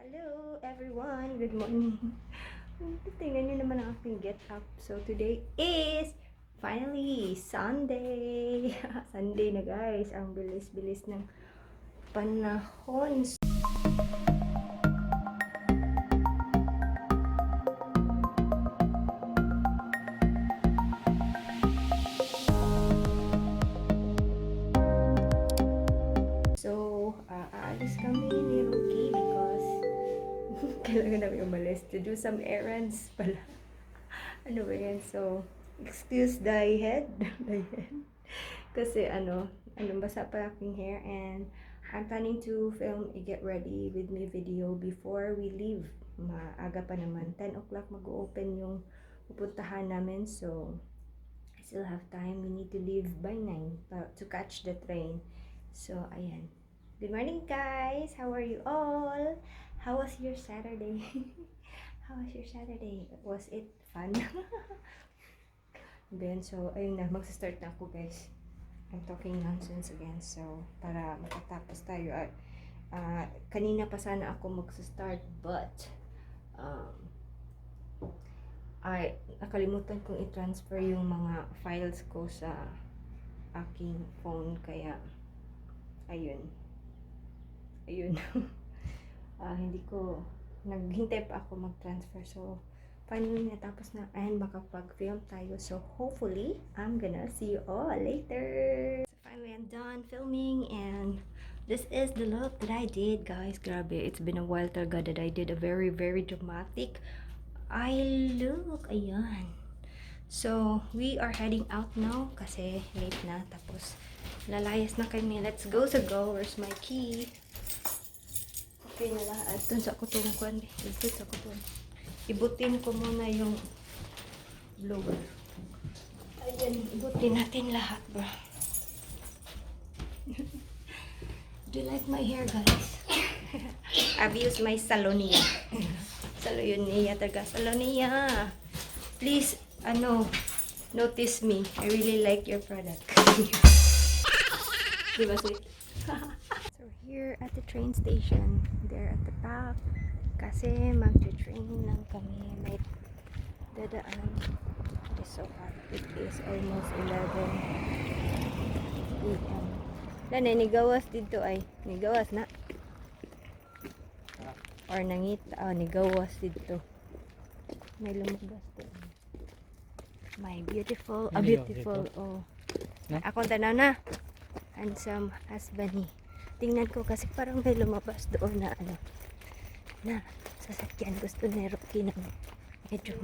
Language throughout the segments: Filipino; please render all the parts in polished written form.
Hello everyone! Good morning! Tingnan nyo naman ang aking get up. So today is finally Sunday! Sunday na guys! Ang bilis-bilis ng panahon. So, aalis kami ni Rookie because kailangan namin umalis to do some errands pala. Ano ba yan? So, excuse the head. Kasi basa pa aking hair and I'm planning to film a get ready with me video before we leave. Maaga pa naman. 10 o'clock mag-open yung pupuntahan namin. So, I still have time. We need to leave by 9 to catch the train. So, ayan. Good morning, guys! How are you all? How was your Saturday? How was your Saturday? Was it fun? Then, so, ayun na. Magsa-start na ako, guys. I'm talking nonsense again. So, para makatapos tayo. Kanina pa sana ako magsa-start, but, nakalimutan kong i-transfer yung mga files ko sa aking phone. Kaya, ayun. Hindi ko naghintay pa ako mag-transfer. So finally natapos na and makapag-film tayo. So hopefully I'm gonna see you all later. So finally I'm done filming and this is the look that I did, guys. Grabe, it's been a while talaga that I did a very dramatic eye look. Ayan. So we are heading out now kasi late na, tapos lalayas na kami. Let's go. Where's my key? Okay na lahat. Doon sa ako tungkuan. Ibutin ko muna yung blower. Ayan, ibutin natin lahat, bro. Do you like my hair, guys? I've used my Salonia. Salonia talaga. Salonia. Please, notice me. I really like your product. Diba sweet? So here at the train station, there at the back, kasi mag-train lang kami. May dadaan. It is so hot. It is almost 11 p.m. Lane, nigawas dito ay. Nigawas na. Or nangita. Nigawas dito. May lumabas doon. My beautiful, ako tanaw na. Handsome husband ni. Tingnan ko kasi parang may lumabas doon na na sasakyan. Gusto ni Rocky na medyo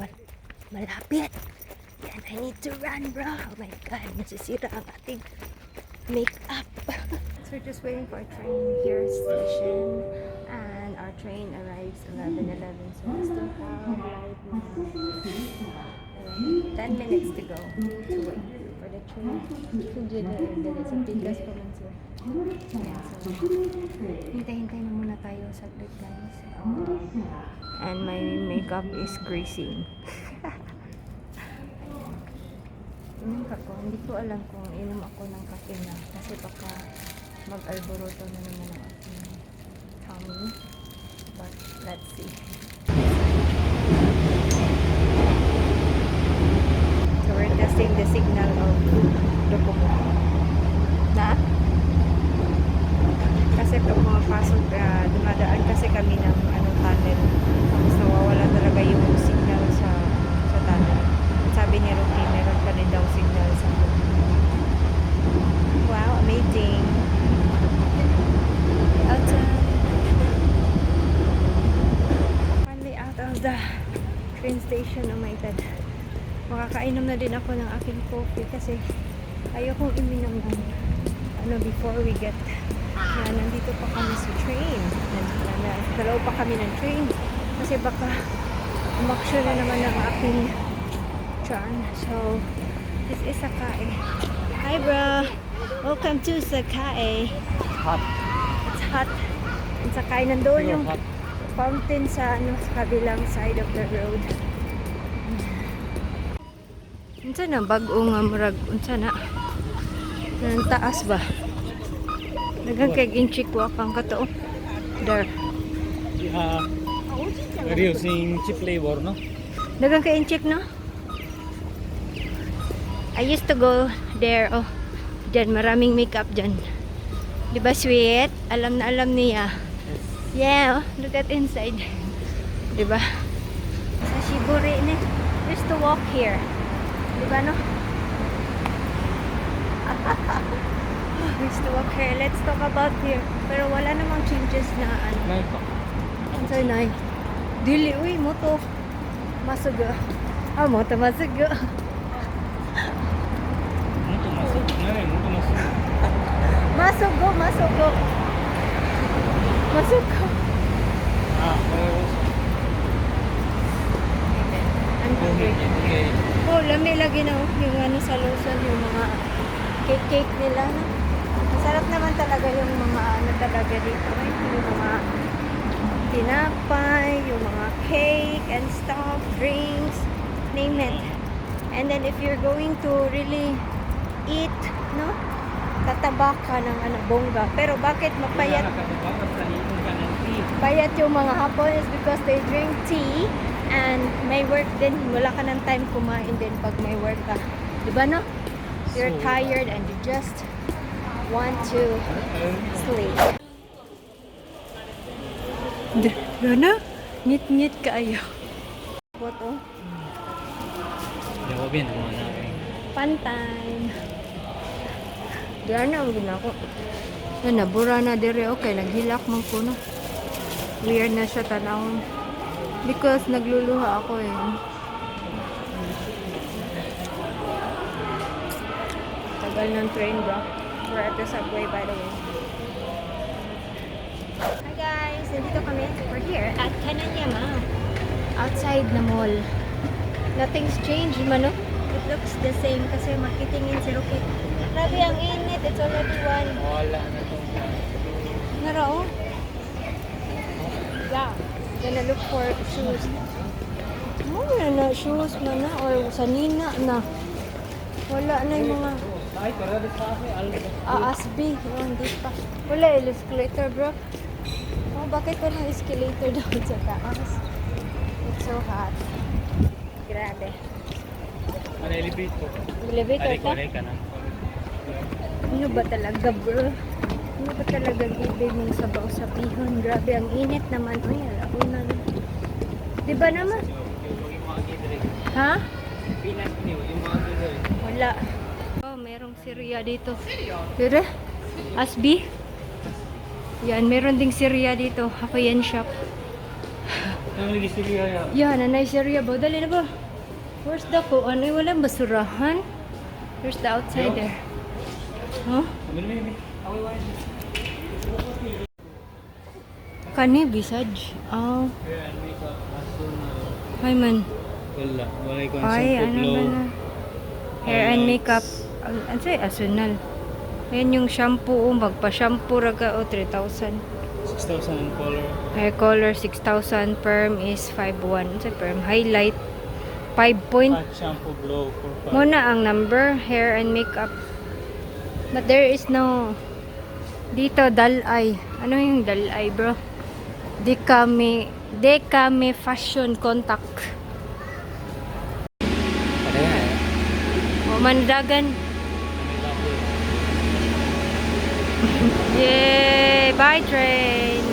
malapit. And I need to run, bro. Oh my God, nasisira ang ating makeup. So we're just waiting for a train here station. And our train arrives 11:11. So we still have right now 10 minutes to go to wait for the train. Hindi na sa Pikas pa man siya. So, hintay-hintay na muna tayo saglit, guys. And my makeup is greasy. Inom ka ko. Hindi ko alam kung inom ako ng kape na. Kasi baka mag-alboroto na naman ang aking tummy. But, let's see. So, we're testing the signal of locomotive. Na? Kasi pag pumapasok, dumadaan kasi kami ng tunnel. Tapos nawawala talaga yung signal sa tunnel. Sabi ni Rocky, meron pa rin daw signal sa wow, amazing. Outside. Finally out of the train station. Oh my God. Makakainom na din ako ng aking coffee kasi ayokong iminom ng before we get nandito pa kami sa train. Dalaw pa kami ng train kasi baka umaksyon na naman ang aking tiyan. So this is Sakae. Hi bro, welcome to Sakae. It's hot. It's hot. Ang Sakae nandoon yung fountain sa sa kabilang side of the road. Unsa na bag-o nga murag unsa na nang taas ba? Daghang kay ginchik wa kang kato. There. We're using cheap labor, no? Dagang ka incheck, no? I used to go there. Oh, dyan, maraming makeup dyan. Diba sweet? Alam na alam niya. Yeah, oh, look at inside. Diba? Sa Shiburi, ne? We used to walk here. Diba, no? We used to walk here. Let's talk about here. Pero wala namang changes na ano. May pa. Ang so, nay. Dili, uy, moto. Masuga. Ah, moto masuga. Muto masuk. Ngayon, muto masuk. Masugo, masugo. Masugo. I'm hungry. Oh, lami lagi na yung ano sa Luzon, yung mga cake nila. No? Masarap naman talaga yung mga ano talaga dito. Yung mga tinapay, yung mga cake and stuff, drinks, name it. And then if you're going to really eat, no? Tataba ka ng ano, bongga. Pero bakit mapayat? Payat yung mga Hapon is because they drink tea and may work din. Wala ka ng time kumain din pag may work ka. Diba, no? You're tired and you just want to sleep. Diba, ngit-ngit ka ayo. What, oh? Jawa bien, mga namin. Pantime. Diyan na, huwag na ako. Nabura na dire. Okay, naghilak man ko, no? Weird na siya tanawon. Because nagluluha ako eh. Tagal ng train, bro. We're at the subway, by the way. Hi guys! Nandito kami. We're here at Kananyama. Outside na mall. Nothing's changed, man, no? It looks the same kasi makitingin si Rocky. Grabe ang init. It's already 1. Wala na to. Naro? Yeah. Gonna look for shoes. Wala na shoes man na or sanina na. Wala na yung mga Ay, pero sa akin, asbi. Oh, hindi pa. Wala escalator, bro. Oh, bakit walang escalator doon sa taas? It's so hot. Grabe. Ano elevator? Elevator ka? Ka na. Ano ba talaga, bro? Ano ba talaga ibig mong sabaw sa pihon? Grabe, ang init naman. Uy, alauna na. Diba naman? Ha? Pinas niyo, yung mga tuloy. Wala. Oh, merong Syria dito. Dire? Asbi? Yan, meron ding Syria dito. Ako yan shop. Ang lagi sila ya. Yan, nanay Syria ba? Dali na ba? Where's the ko? Ano, walang basurahan? Where's the outsider? Huh? Kani, bisaj. Oh. Hi, man. Wala. Wala ko Ay, ano ba na? Hair and makeup. Ano sa'yo? Asunal. Ayan yung shampoo. Magpa-shampoo raga o 3,000. 6,000 in color. Hair color 6,000. Perm is 5,100. Ano sa'yo? Perm. Highlight 5 point. Shampoo glow for 5. Muna ang number. Hair and makeup. But there is no... Dito, dalay. Ano yung dalay, bro? Dekame fashion contact. Ano yan? O, mandagan. Yay! Bye, train!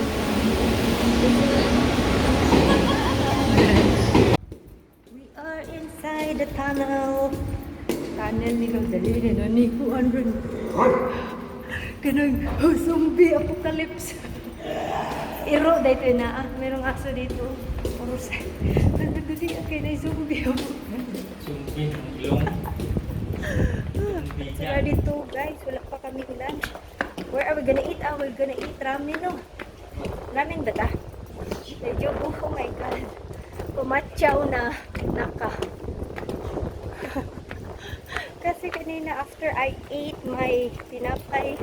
We are inside the tunnel. Tunnel ni kang dalili na ni 200. Kanang zombie apocalypse. Iro dito na merong aso dito. Oros. Nagdudi kay na zombie apocalypse. Zombie long. Sila dito guys, wala pa kami lunch. Where are we gonna eat? We're gonna eat ramen, no? Ramen ba ta? Medyo, oh my god. Pumatsaw na naka. Kasi kanina after I ate my tinapay,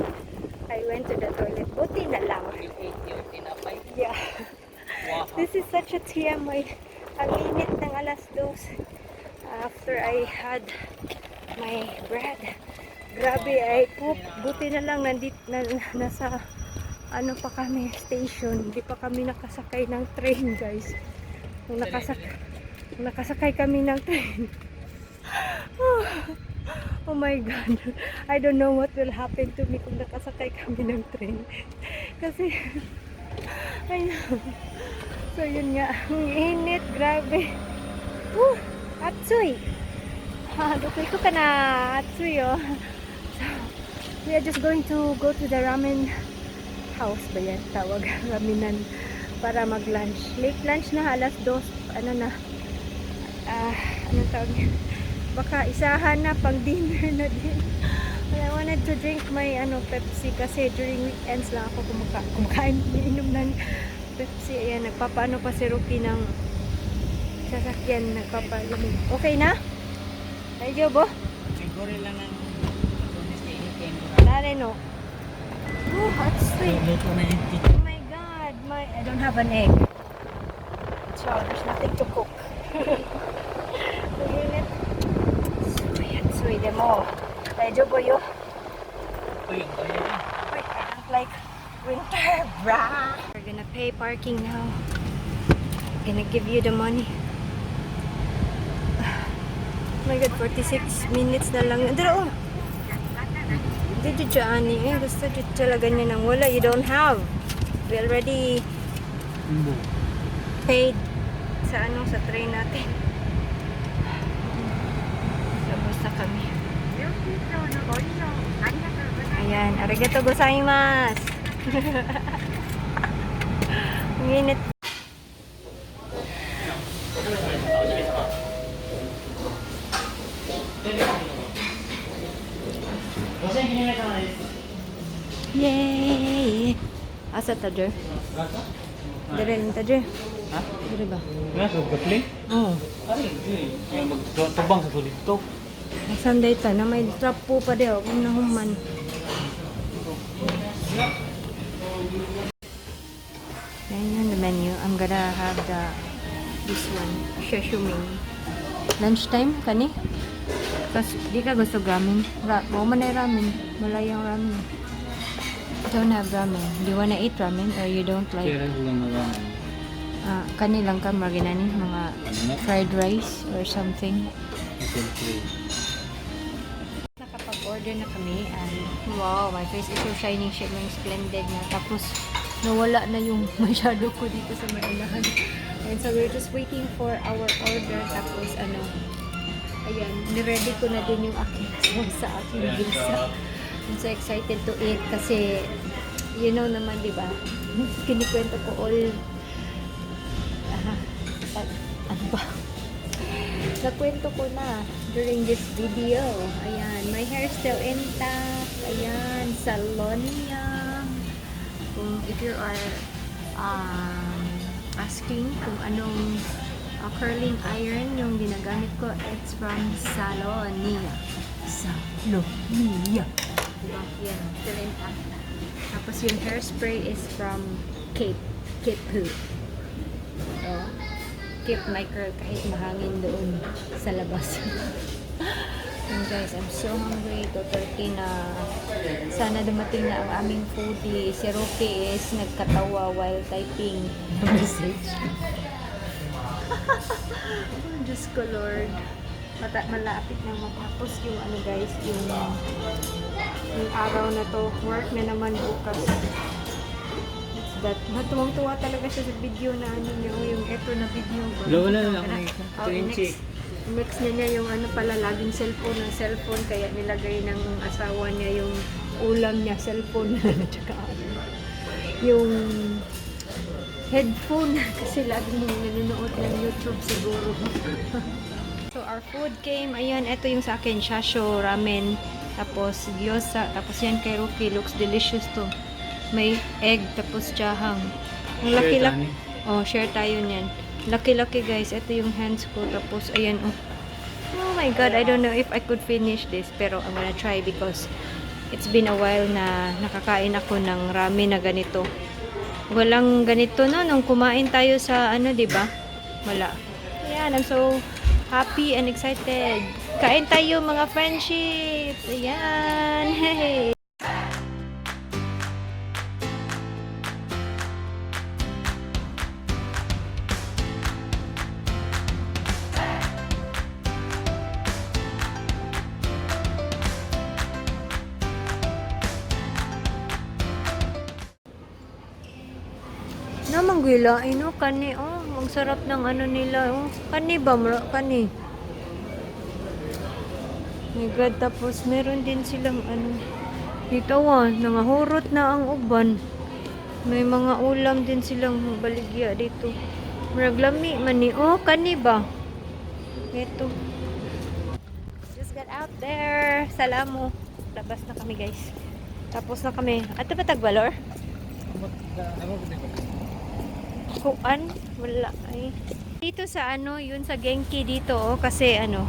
I went to the toilet. Buti na lang. You ate your tinapay? Yeah. Wow. This is such a TMI. Ang init ng alas 2. After I had my bread. Grabe ay poop. Buti na lang nasa ano pa kami, station. Hindi pa kami nakasakay ng train, guys. Kung nakasakay kami ng train. Oh my God. I don't know what will happen to me kung nakasakay kami ng train. Kasi, ayun. So, yun nga. Ang init. Grabe. Atsuy. Dukoy ko ka na. Atsuy, oh. So, we are just going to go to the ramen house ba yan? Tawag. Ramenan. Para mag-lunch. Late lunch na. Alas 2. Ano na. Anong tawag niya? Baka isahan na pang dinner na din. I wanted to drink my Pepsi kasi during weekends lang ako kumakain, inom ng Pepsi. Ayan, nagpapaano pa si Rocky ng sasakyan, nagpapalamig. Okay na? Medyo bo? Siguro lang ng tunis na initin. Dali no. Oh, hot sweet. Luto na initin. Oh my God, I don't have an egg. So, there's nothing to cook. Init. Sweet mo. Medyo boyo. Uy, I don't like winter, brah. We're gonna pay parking now. Gonna give you the money. Oh my God, 46 minutes na lang. Dito, oh. Dito dyan eh. Gusto dito talaga niya nang wala. You don't have. We already paid sa sa train natin. Labas na kami. Ayan, arigato gozaimasu. Ang init. Yay! Asa tajer? Dire lang tajer. Ha? Dire ba? Nga, so gapling? Oo. Ay, yung magtubang sa sulit to. Sunday ta na may trap po pa daw kung nahuman. Ayan the menu. I'm gonna have this one, sashimi. Lunchtime kani? Kasi di ka gusto ramen. Mo man ay ramen. Malayang ramen. Don't have ramen. Do you wanna eat ramen or you don't like? Kaya ko lang nagaman. Kani lang ka maginani mga fried rice or something. Nakapag-order na kami and wow, my face is so shining, shimmering, splendid na. Tapos nawala na yung masyado ko dito sa Marilahan. And so we're just waiting for our order. Tapos ayan, niready ko na din yung aking sa aking visa. I'm so excited to eat kasi you know naman, di ba? Kinikwento ko all ano ba? Nakwento ko na during this video. Ayan, my hair still intact. Ayan, salon niya. If you are asking kung anong curling iron yung ginagamit ko, it's from Salonia. Salonia. Diba? Yan, still intact. Tapos yung hairspray is from Cape Hood. So, keep my curl kahit mahangin doon sa labas. And guys, I'm so hungry. 2:30 na. Sana dumating na ang aming foodie. Si Rocky is nagkatawa while typing the message. Oh, Diyos ko Lord. Malapit na matapos yung guys, yung araw na to. Work na naman bukas. That matuwang-tuwa talaga siya sa video na niya, yung eto na video. Wala lang Mix niya yung pala laging cellphone kaya nilagay ng asawa niya yung ulam niya, cellphone na tsaka yung headphone kasi laging nanonood ng YouTube siguro. So our food came, ayan, eto yung sa akin, shasho, ramen, tapos gyoza, tapos yan kay Rocky, looks delicious to. May egg, tapos jahang. Ang laki-laki. Oh, share tayo niyan. Laki-laki guys. Ito yung hands ko. Tapos, ayan. Oh my God. I don't know if I could finish this. Pero I'm gonna try because it's been a while na nakakain ako ng ramen na ganito. Walang ganito no. Nung kumain tayo sa diba? Wala. Ayan. I'm so happy and excited. Kain tayo mga Fwenships. Ayan. Hey. gila, ino, kani, oh. Ang sarap ng ano nila, oh. Kani ba, kani? My God, tapos meron din silang ano. Dito, nangahurot na ang uban. May mga ulam din silang baligya dito. Maraglami man ni, oh, kani ba? Ito. Just got out there. Salamo. Labas na kami, guys. Tapos na kami. Ato ba tagbalor? Kuan? Wala ay. Dito sa ano, yun sa Genki dito, oh, kasi ano,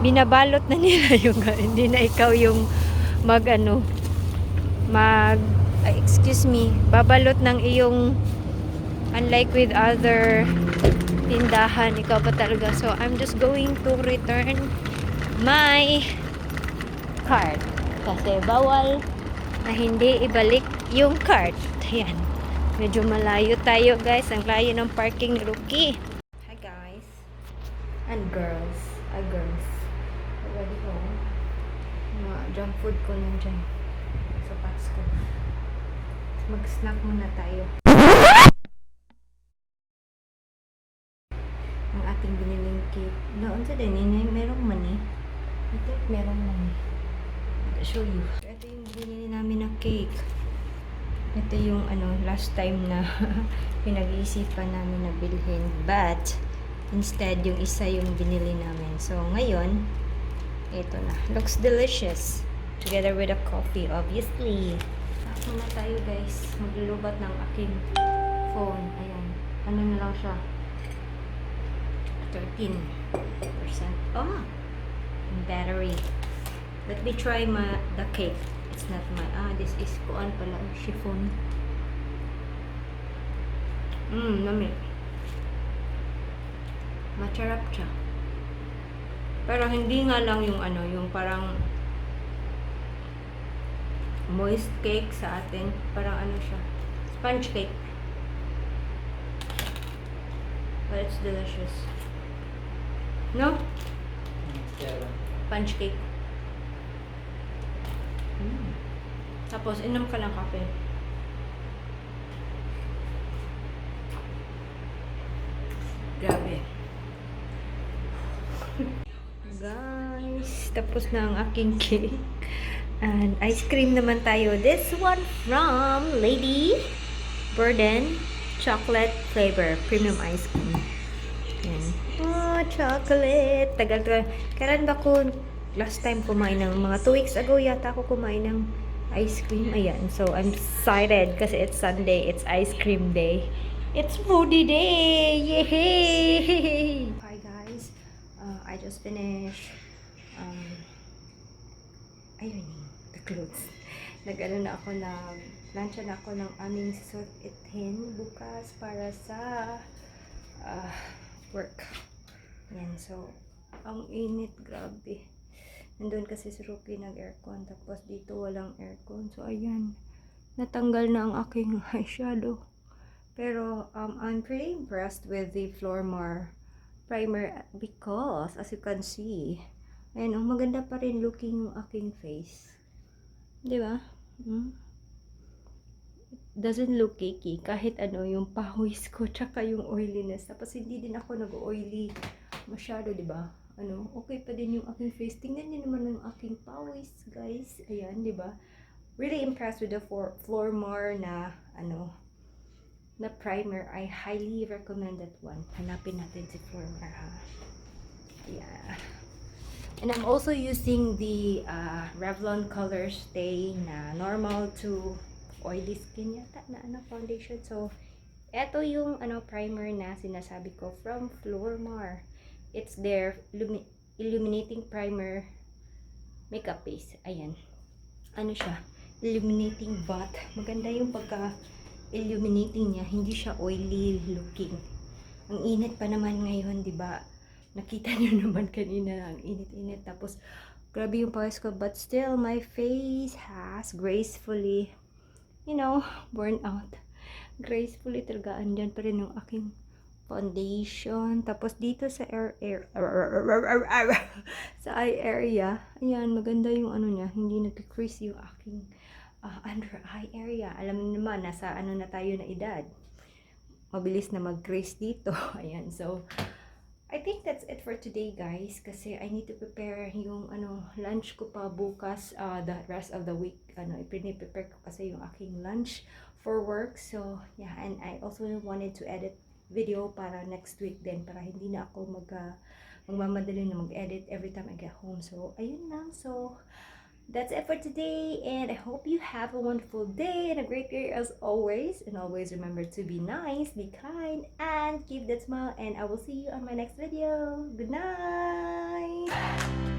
binabalot na nila yung, hindi na ikaw yung excuse me, babalot ng iyong, unlike with other tindahan, ikaw pa talaga. So, I'm just going to return my card. Kasi bawal na hindi ibalik yung card. Ayan. Medyo malayo tayo, guys. Ang layo ng parking ni Rookie. Hi, guys. And girls. Girls. Already home. Mga junk food ko nandyan. Sa packs ko. Mag-snack muna tayo. Ang ating biniling cake. Noon sa din, merong money. I think merong money. I'll show you. Ito yung binili namin na cake. Ito yung last time na pinag-iisipan namin na bilhin. But, instead, yung isa yung binili namin. So, ngayon, ito na. Looks delicious. Together with a coffee, obviously. Muna tayo, guys. Maglulubat ng aking phone. Ayan. Ano na lang siya? 13%. Oh! Battery. Let me try the cake. It's not this is kuan pala, chiffon. Nami. Macharap siya. Pero hindi nga lang yung yung parang moist cake sa atin. Parang siya. Sponge cake. But it's delicious. No? Sponge cake. Tapos, inom ka ng kape. Grabe. Guys, tapos na ang aking cake. And ice cream naman tayo. This one from Lady Burden Chocolate Flavor Premium Ice Cream. Yan. Oh, chocolate. Tagal. Kailan ba ko last time kumain ng mga 2 weeks ago yata ako kumain ng ice cream. Ayan. So, I'm excited kasi it's Sunday. It's ice cream day. It's foodie day! Yay! Hi guys. I just finished ironing the clothes. Nag-ano na ako lansya na ako ng aming susuotin bukas para sa work. Yan. So, ang init. Grabe. Nandun kasi si Rookie nag-aircon. Tapos dito walang aircon. So, ayan. Natanggal na ang aking eyeshadow. Pero, I'm pretty impressed with the Flormar primer because, as you can see, ayan, maganda pa rin looking yung aking face. Diba? It doesn't look cakey. Kahit yung pawis ko, tsaka yung oiliness. Tapos, hindi din ako nag-oily masyado, diba? Okay pa din yung aking face. Tingnan niyo naman yung aking pawis, guys. Ayan, di ba? Really impressed with the Flormar na na primer. I highly recommend that one. Hanapin natin si Flormar, ha? Yeah. And I'm also using the Revlon Color Stay na normal to oily skin yata na foundation. So, eto yung primer na sinasabi ko from Flormar. It's their illuminating primer makeup base. Ayan. Siya? Illuminating but maganda yung pagka-illuminating niya. Hindi siya oily looking. Ang init pa naman ngayon, di ba? Nakita niyo naman kanina ang init-init. Tapos, grabe yung pawis ko. But still, my face has gracefully, burn out. Gracefully talaga. Andyan pa rin yung aking foundation. Tapos dito sa sa eye area, ayan, maganda yung niya, hindi nagki-crease yung aking under eye area. Alam niyo naman, nasa na tayo na edad. mabilis na mag-grace dito. Ayan, so I think that's it for today, guys, kasi I need to prepare yung lunch ko pa bukas, the rest of the week. I-prepare ko kasi yung aking lunch for work. So yeah, and I also wanted to edit video para next week din, para hindi na ako magmamadali na mag-edit every time I get home. So ayun lang. So that's it for today, and I hope you have a wonderful day and a great day as always. And always remember to be nice, be kind, and keep that smile. And I will see you on my next video. Good night.